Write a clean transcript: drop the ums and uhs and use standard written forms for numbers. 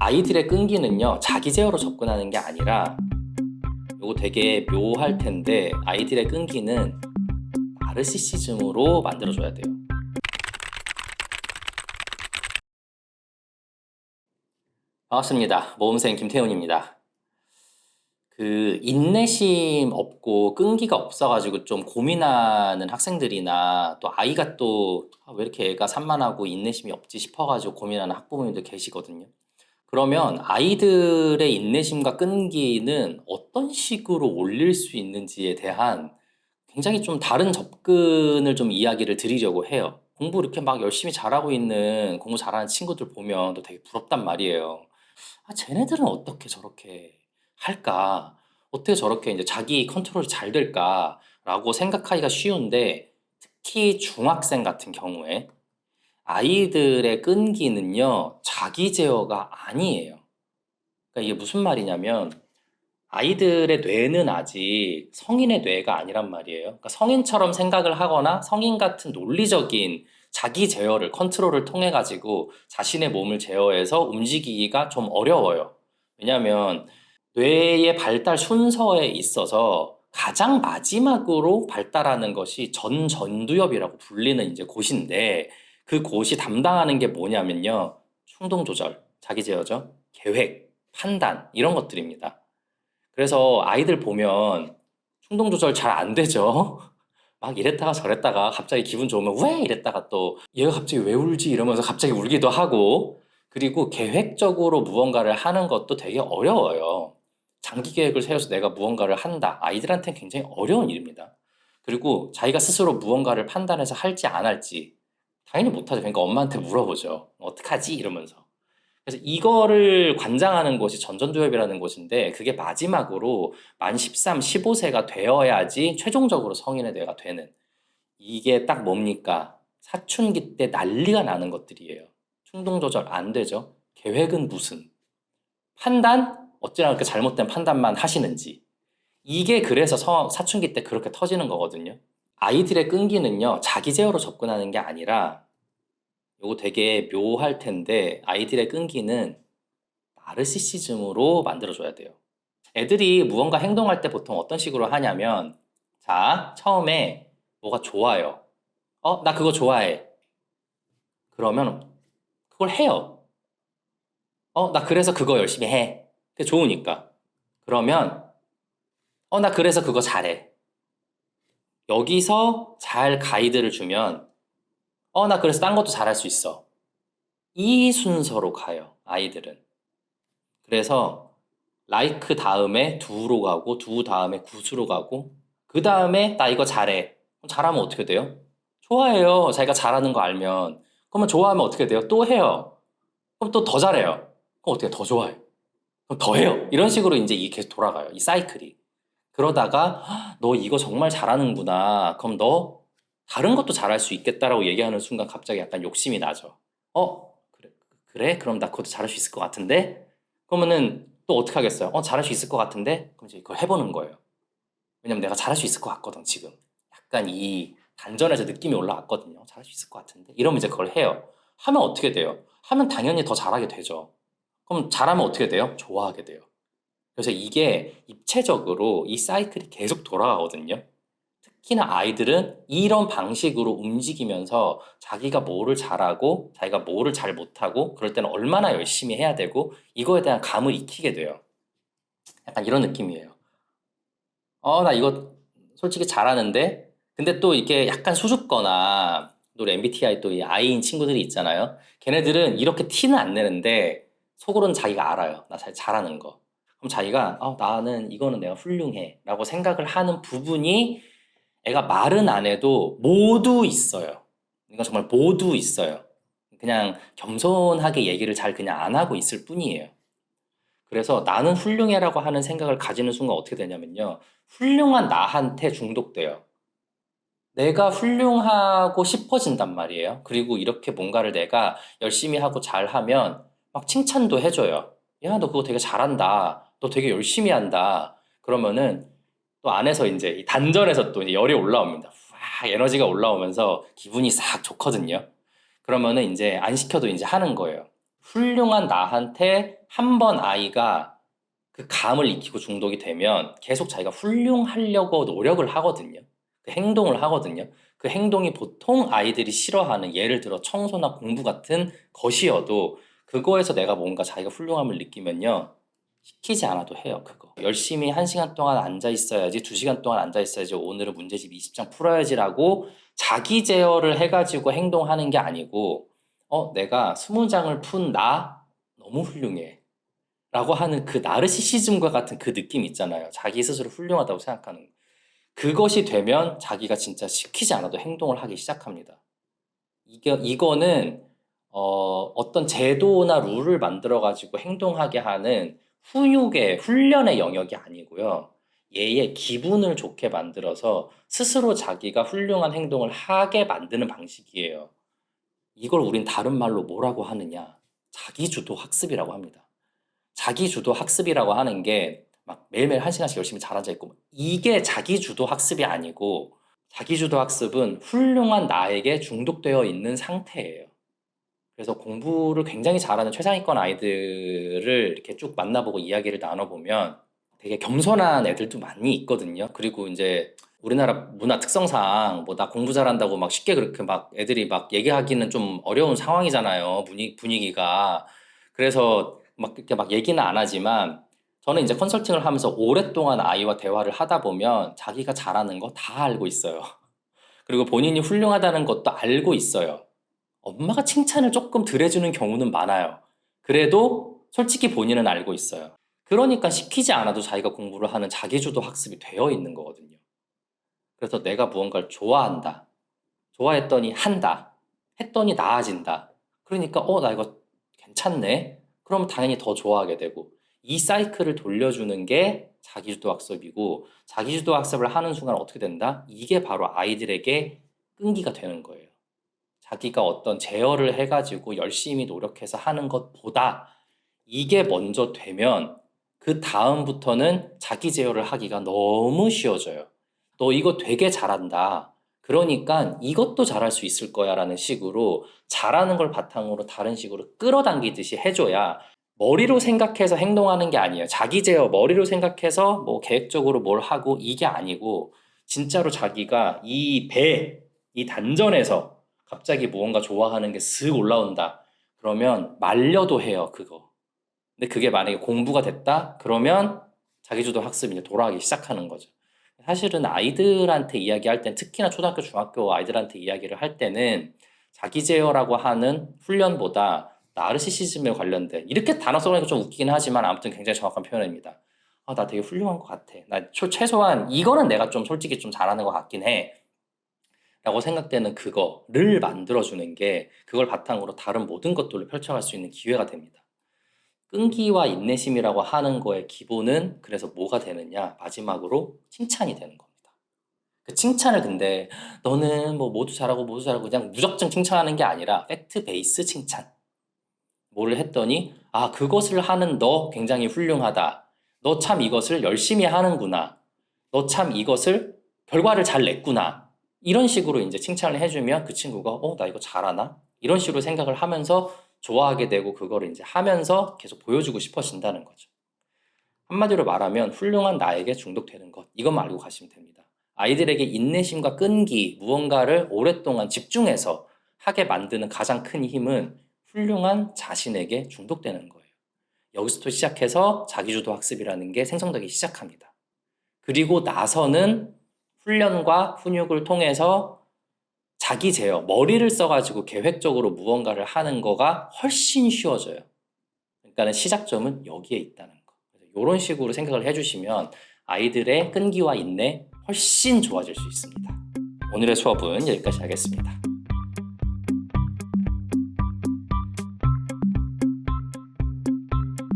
아이들의 끈기는요, 자기 제어로 접근하는 게 아니라, 요거 되게 묘할 텐데, 아이들의 끈기는 나르시시즘으로 만들어줘야 돼요. 반갑습니다. 모험생 김태훈입니다. 인내심 없고 끈기가 없어가지고 좀 고민하는 학생들이나 또 아이가 또 왜 이렇게 애가 산만하고 인내심이 없지 싶어가지고 고민하는 학부모님들 계시거든요. 그러면 아이들의 인내심과 끈기는 어떤 식으로 올릴 수 있는지에 대한 굉장히 좀 다른 접근을 좀 이야기를 드리려고 해요. 공부 이렇게 막 열심히 잘하고 있는 공부 잘하는 친구들 보면 또 되게 부럽단 말이에요. 아, 쟤네들은 어떻게 저렇게 할까? 어떻게 저렇게 이제 자기 컨트롤이 잘 될까라고 생각하기가 쉬운데, 특히 중학생 같은 경우에 아이들의 끈기는요, 자기 제어가 아니에요. 그러니까 이게 무슨 말이냐면, 아이들의 뇌는 아직 성인의 뇌가 아니란 말이에요. 그러니까 성인처럼 생각을 하거나 성인 같은 논리적인 자기 제어를, 컨트롤을 통해 가지고 자신의 몸을 제어해서 움직이기가 좀 어려워요. 왜냐하면 뇌의 발달 순서에 있어서 가장 마지막으로 발달하는 것이 전두엽이라고 불리는 이제 곳인데, 그 곳이 담당하는 게 뭐냐면요, 충동 조절, 자기 제어죠, 계획, 판단, 이런 것들입니다. 그래서 아이들 보면 충동 조절 잘 안 되죠. 막 이랬다가 저랬다가 갑자기 기분 좋으면 왜 이랬다가 또 얘가 갑자기 왜 울지 이러면서 갑자기 울기도 하고, 그리고 계획적으로 무언가를 하는 것도 되게 어려워요. 장기 계획을 세워서 내가 무언가를 한다. 아이들한테는 굉장히 어려운 일입니다. 그리고 자기가 스스로 무언가를 판단해서 할지 안 할지 당연히 못하죠. 그러니까 엄마한테 물어보죠. 어떡하지? 이러면서. 그래서 이거를 관장하는 곳이 전전두엽이라는 곳인데, 그게 마지막으로 만 13, 15세가 되어야지 최종적으로 성인의 뇌가 되는, 이게 딱 뭡니까? 사춘기 때 난리가 나는 것들이에요. 충동 조절 안 되죠. 계획은 무슨, 판단 어찌나 그렇게 잘못된 판단만 하시는지, 이게 그래서 사춘기 때 그렇게 터지는 거거든요. 아이들의 끈기는요, 자기 제어로 접근하는 게 아니라, 요거 되게 묘할 텐데, 아이들의 끈기는 나르시시즘으로 만들어줘야 돼요. 애들이 무언가 행동할 때 보통 어떤 식으로 하냐면, 자, 처음에 뭐가 좋아요. 나 그거 좋아해. 그러면 그걸 해요. 나 그래서 그거 열심히 해. 그게 좋으니까. 그러면, 나 그래서 그거 잘해. 여기서 잘 가이드를 주면, 나 그래서 딴 것도 잘할 수 있어. 이 순서로 가요, 아이들은. 그래서 like 다음에 do로 가고 do 다음에 good로 가고, 그 다음에 나 이거 잘해. 그럼 잘하면 어떻게 돼요? 좋아해요. 자기가 잘하는 거 알면. 그러면 좋아하면 어떻게 돼요? 또 해요. 그럼 또 더 잘해요. 그럼 어떻게 더 좋아해요? 그럼 더 해요. 이런 식으로 이제 이게 계속 돌아가요. 이 사이클이. 그러다가 "헉, 너 이거 정말 잘하는구나. 그럼 너 다른 것도 잘할 수 있겠다라고 얘기하는 순간 갑자기 약간 욕심이 나죠. 그래, 그래? 그럼 나 그것도 잘할 수 있을 것 같은데? 그러면은 또 어떻게 하겠어요? 잘할 수 있을 것 같은데? 그럼 이제 그걸 해보는 거예요. 왜냐면 내가 잘할 수 있을 것 같거든, 지금. 약간 이 단전에서 느낌이 올라왔거든요. 잘할 수 있을 것 같은데? 이러면 이제 그걸 해요. 하면 어떻게 돼요? 하면 당연히 더 잘하게 되죠. 그럼 잘하면 어떻게 돼요? 좋아하게 돼요. 그래서 이게 입체적으로 이 사이클이 계속 돌아가거든요. 특히나 아이들은 이런 방식으로 움직이면서 자기가 뭐를 잘하고 자기가 뭐를 잘 못하고 그럴 때는 얼마나 열심히 해야 되고 이거에 대한 감을 익히게 돼요. 약간 이런 느낌이에요. 나 이거 솔직히 잘하는데, 근데 또 이게 약간 수줍거나 또 우리 MBTI 또 이 I인 친구들이 있잖아요. 걔네들은 이렇게 티는 안 내는데 속으로는 자기가 알아요. 나 잘하는 거. 그럼 자기가 나는 이거는 내가 훌륭해 라고 생각을 하는 부분이 애가 말은 안 해도 모두 있어요. 이건 정말 모두 있어요. 그냥 겸손하게 얘기를 잘 그냥 안 하고 있을 뿐이에요. 그래서 나는 훌륭해라고 하는 생각을 가지는 순간 어떻게 되냐면요, 훌륭한 나한테 중독돼요. 내가 훌륭하고 싶어진단 말이에요. 그리고 이렇게 뭔가를 내가 열심히 하고 잘하면 막 칭찬도 해줘요. 야, 너 그거 되게 잘한다. 너 되게 열심히 한다. 그러면은 또 안에서 이제 이 단전에서 또 이제 열이 올라옵니다. 와, 에너지가 올라오면서 기분이 싹 좋거든요. 그러면은 이제 안 시켜도 이제 하는 거예요. 훌륭한 나한테 한 번 아이가 그 감을 익히고 중독이 되면 계속 자기가 훌륭하려고 노력을 하거든요. 그 행동을 하거든요. 그 행동이 보통 아이들이 싫어하는, 예를 들어 청소나 공부 같은 것이어도 그거에서 내가 뭔가 자기가 훌륭함을 느끼면요, 시키지 않아도 해요. 그거 열심히 1시간 동안 앉아 있어야지, 2시간 동안 앉아 있어야지, 오늘은 문제집 20장 풀어야지라고 자기 제어를 해가지고 행동하는 게 아니고, 내가 20장을 푼 나 너무 훌륭해 라고 하는 그 나르시시즘과 같은 그 느낌 있잖아요. 자기 스스로 훌륭하다고 생각하는 그것이 되면 자기가 진짜 시키지 않아도 행동을 하기 시작합니다. 이거는 어떤 제도나 룰을 만들어 가지고 행동하게 하는 훈련의 영역이 아니고요. 얘의 기분을 좋게 만들어서 스스로 자기가 훌륭한 행동을 하게 만드는 방식이에요. 이걸 우린 다른 말로 뭐라고 하느냐? 자기주도 학습이라고 합니다. 자기주도 학습이라고 하는 게 막 매일매일 1시간씩 열심히 잘 앉아 있고, 이게 자기주도 학습이 아니고, 자기주도 학습은 훌륭한 나에게 중독되어 있는 상태예요. 그래서 공부를 굉장히 잘하는 최상위권 아이들을 이렇게 쭉 만나보고 이야기를 나눠보면 되게 겸손한 애들도 많이 있거든요. 그리고 이제 우리나라 문화 특성상 뭐 나 공부 잘한다고 막 쉽게 그렇게 막 애들이 막 얘기하기는 좀 어려운 상황이잖아요. 분위기가. 그래서 막 이렇게 막 얘기는 안 하지만, 저는 이제 컨설팅을 하면서 오랫동안 아이와 대화를 하다 보면 자기가 잘하는 거 다 알고 있어요. 그리고 본인이 훌륭하다는 것도 알고 있어요. 엄마가 칭찬을 조금 덜 해주는 경우는 많아요. 그래도 솔직히 본인은 알고 있어요. 그러니까 시키지 않아도 자기가 공부를 하는 자기주도 학습이 되어 있는 거거든요. 그래서 내가 무언가를 좋아한다. 좋아했더니 한다. 했더니 나아진다. 그러니까 나 이거 괜찮네. 그럼 당연히 더 좋아하게 되고, 이 사이클을 돌려주는 게 자기주도 학습이고, 자기주도 학습을 하는 순간 어떻게 된다? 이게 바로 아이들에게 끈기가 되는 거예요. 자기가 어떤 제어를 해가지고 열심히 노력해서 하는 것보다 이게 먼저 되면 그 다음부터는 자기 제어를 하기가 너무 쉬워져요. 너 이거 되게 잘한다. 그러니까 이것도 잘할 수 있을 거야 라는 식으로 잘하는 걸 바탕으로 다른 식으로 끌어당기듯이 해줘야, 머리로 생각해서 행동하는 게 아니에요. 자기 제어 머리로 생각해서 뭐 계획적으로 뭘 하고 이게 아니고, 진짜로 자기가 이 단전에서 갑자기 무언가 좋아하는 게 슥 올라온다. 그러면 말려도 해요, 그거. 근데 그게 만약에 공부가 됐다? 그러면 자기주도 학습이 이제 돌아가기 시작하는 거죠. 사실은 아이들한테 이야기할 땐, 특히나 초등학교, 중학교 아이들한테 이야기를 할 때는 자기 제어라고 하는 훈련보다 나르시시즘에 관련된, 이렇게 단어 써보니까 좀 웃기긴 하지만 아무튼 굉장히 정확한 표현입니다. 나 되게 훌륭한 것 같아. 나 최소한 이거는 내가 좀 솔직히 좀 잘하는 것 같긴 해. 라고 생각되는 그거를 만들어주는 게, 그걸 바탕으로 다른 모든 것들을 펼쳐갈 수 있는 기회가 됩니다. 끈기와 인내심이라고 하는 거의 기본은 그래서 뭐가 되느냐? 마지막으로 칭찬이 되는 겁니다. 그 칭찬을 근데 너는 뭐 모두 잘하고 모두 잘하고 그냥 무작정 칭찬하는 게 아니라 팩트 베이스 칭찬. 뭐를 했더니 그것을 하는 너 굉장히 훌륭하다. 너 참 이것을 열심히 하는구나. 너 참 이것을 결과를 잘 냈구나. 이런 식으로 이제 칭찬을 해주면 그 친구가 나 이거 잘하나? 이런 식으로 생각을 하면서 좋아하게 되고, 그거를 이제 하면서 계속 보여주고 싶어진다는 거죠. 한마디로 말하면 훌륭한 나에게 중독되는 것, 이것만 알고 가시면 됩니다. 아이들에게 인내심과 끈기, 무언가를 오랫동안 집중해서 하게 만드는 가장 큰 힘은 훌륭한 자신에게 중독되는 거예요. 여기서부터 시작해서 자기주도 학습이라는 게 생성되기 시작합니다. 그리고 나서는 훈련과 훈육을 통해서 자기 제어, 머리를 써가지고 계획적으로 무언가를 하는 거가 훨씬 쉬워져요. 그러니까 시작점은 여기에 있다는 거. 이런 식으로 생각을 해주시면 아이들의 끈기와 인내 훨씬 좋아질 수 있습니다. 오늘의 수업은 여기까지 하겠습니다.